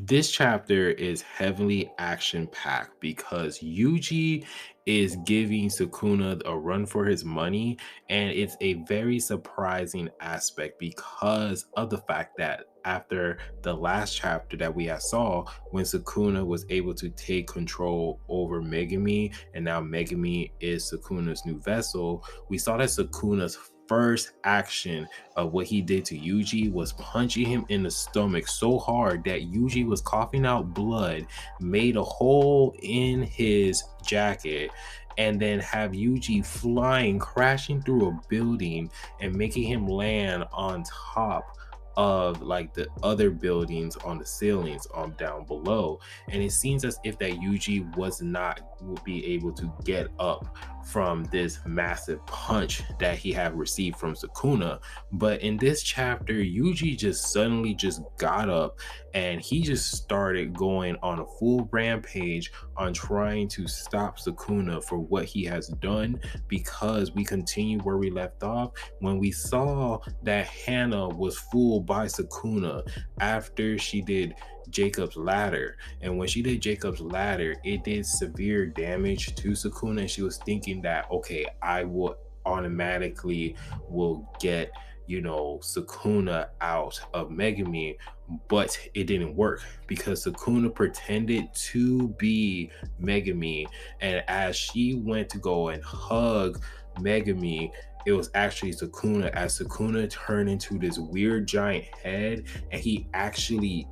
This chapter is heavily action packed because Yuji is giving Sukuna a run for his money, and it's a very surprising aspect because of the fact that after the last chapter that we have saw, when Sukuna was able to take control over Megami, and now Megami is Sukuna's new vessel, we saw that Sukuna's first action of what he did to Yuji was punching him in the stomach so hard that Yuji was coughing out blood, made a hole in his jacket, and then have Yuji flying, crashing through a building and making him land on top of like the other buildings on the ceilings down below. And it seems as if that Yuji would be able to get up from this massive punch that he had received from Sukuna. But in this chapter, Yuji just suddenly just got up and he just started going on a full rampage on trying to stop Sukuna for what he has done, because we continue where we left off when we saw that Hannah was fooled by Sukuna after she did Jacob's ladder. And when she did Jacob's ladder, it did severe damage to Sukuna. And she was thinking that, okay, I will automatically will get, Sukuna out of Megami, but it didn't work because Sukuna pretended to be Megami. And as she went to go and hug Megami, it was actually Sukuna, as Sukuna turned into this weird giant head and he actually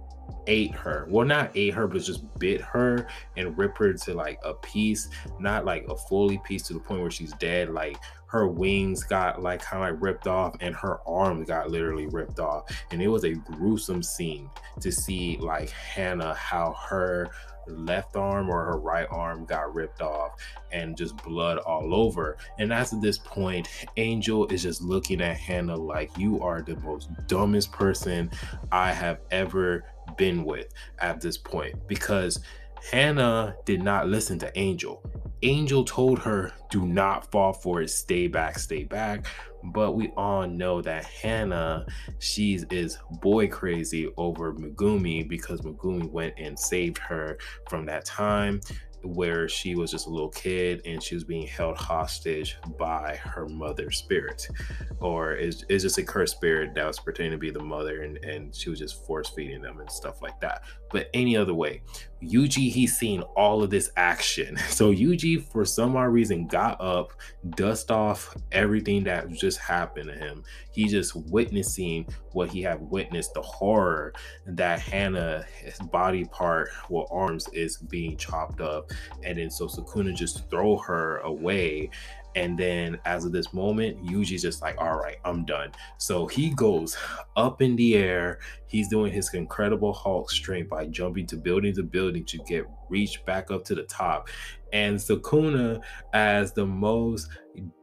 ate her. Well, not ate her, but just bit her and ripped her to like a piece, not like a fully piece to the point where she's dead. Like her wings got like kind of like ripped off and her arms got literally ripped off. And it was a gruesome scene to see like Hannah, how her left arm or her right arm got ripped off and just blood all over. And as at this point, Angel is just looking at Hannah like, you are the most dumbest person I have ever been with at this point, because Hannah did not listen to Angel. Angel told her, do not fall for it, stay back, stay back. But we all know that Hannah, she is boy crazy over Megumi, because Megumi went and saved her from that time where she was just a little kid and she was being held hostage by her mother's spirit, or it's just a cursed spirit that was pretending to be the mother, and she was just force feeding them and stuff like that. But any other way, Yuji, he's seen all of this action. So Yuji, for some odd reason, got up, dust off everything that just happened to him. He just witnessing what he had witnessed, the horror that Hannah, his body part, well, arms is being chopped up. And then so Sukuna just throw her away. And then as of this moment, Yuji's just like, all right, I'm done. So he goes up in the air. He's doing his incredible Hulk strength by jumping to building to get reach back up to the top. And Sukuna, as the most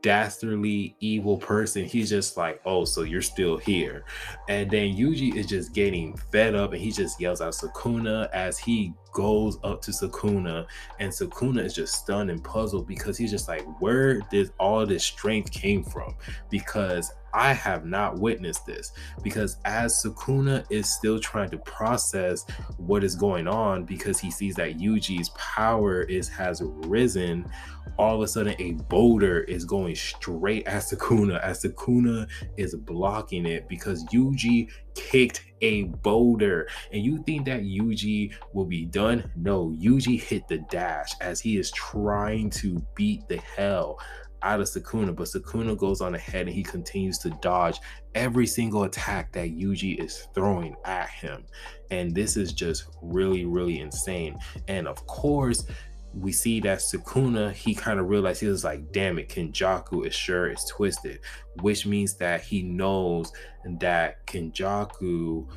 dastardly evil person, he's just like, oh, so you're still here. And then Yuji is just getting fed up and he just yells out Sukuna as he goes up to Sukuna, and Sukuna is just stunned and puzzled because he's just like, where did all this strength came from? Because I have not witnessed this. Because as Sukuna is still trying to process what is going on, because he sees that Yuji's power has risen, all of a sudden a boulder is going straight at Sukuna, as Sukuna is blocking it because Yuji kicked a boulder. And you think that Yuji will be done? No, Yuji hit the dash as he is trying to beat the hell out of Sukuna, but Sukuna goes on ahead and he continues to dodge every single attack that Yuji is throwing at him. And this is just really, really insane. And of course, we see that Sukuna, he kind of realized, he was like, damn it, Kenjaku is twisted, which means that he knows that Kenjaku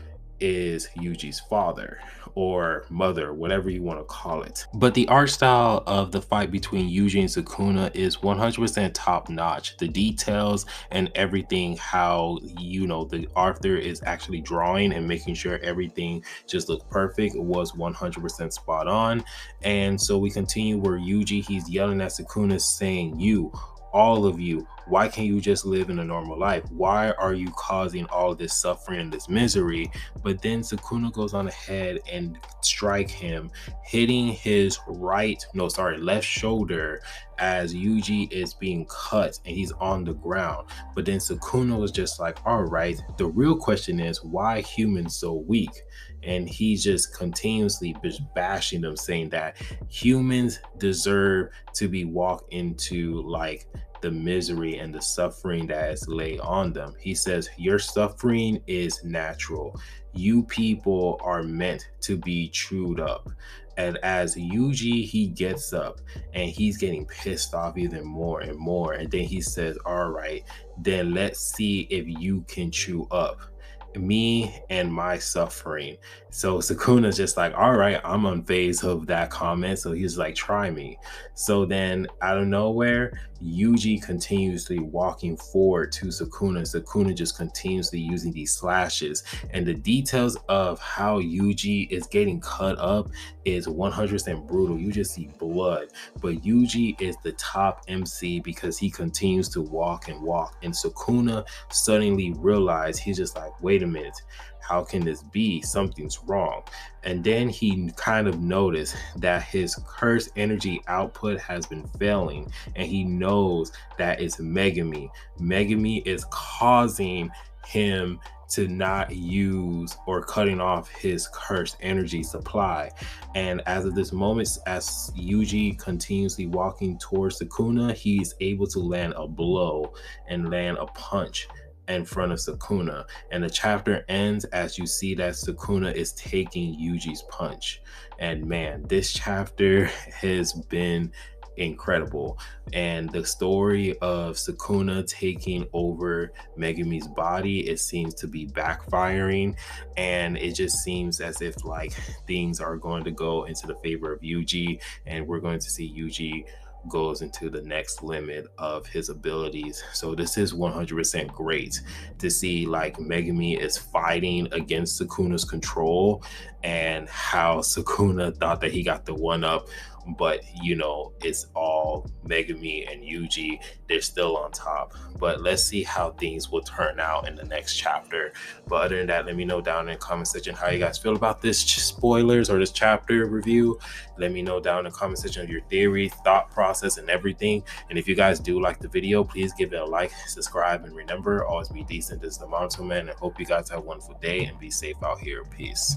is Yuji's father or mother, whatever you want to call it. But the art style of the fight between Yuji and Sukuna is 100% top notch. The details and everything, how, the author is actually drawing and making sure everything just looks perfect, was 100% spot on. And so we continue where Yuji, he's yelling at Sukuna saying, you all of you, why can't you just live in a normal life? Why are you causing all this suffering and this misery? But then Sukuna goes on ahead and strike him, hitting his left shoulder as Yuji is being cut and he's on the ground. But then Sukuna was just like, all right, the real question is, why humans so weak? And he's just continuously bashing them, saying that humans deserve to be walked into like the misery and the suffering that is laid on them. He says, your suffering is natural. You people are meant to be chewed up. And as Yuji, he gets up and he's getting pissed off even more and more. And then he says, all right, then let's see if you can chew up me and my suffering. So Sukuna's just like, all right, I'm unfazed of that comment. So he's like, try me. So then out of nowhere, Yuji continuously walking forward to Sukuna. Sukuna just continuously using these slashes. And the details of how Yuji is getting cut up is 100% brutal. You just see blood. But Yuji is the top MC because he continues to walk and walk. And Sukuna suddenly realized, he's just like, wait a minute, how can this be? Something's wrong. And then he kind of noticed that his curse energy output has been failing, and he knows that it's Megami. Megami is causing him to not use or cutting off his cursed energy supply. And as of this moment, as Yuji continuously walking towards Sukuna, he's able to land a blow and land a punch in front of Sukuna. And the chapter ends as you see that Sukuna is taking Yuji's punch. And man, this chapter has been incredible. And the story of Sukuna taking over Megami's body, it seems to be backfiring, and it just seems as if like things are going to go into the favor of Yuji, and we're going to see Yuji goes into the next limit of his abilities. So this is 100% great to see like Megami is fighting against Sukuna's control, and how Sukuna thought that he got the one up, but you know, it's all Megami and Yuji, they're still on top. But let's see how things will turn out in the next chapter. But other than that, let me know down in the comment section how you guys feel about this spoilers or this chapter review. Let me know down in the comment section of your theory, thought process, and everything. And if you guys do like the video, please give it a like, subscribe, and remember, always be decent. This is the Monotone Man, and hope you guys have a wonderful day and be safe out here. Peace.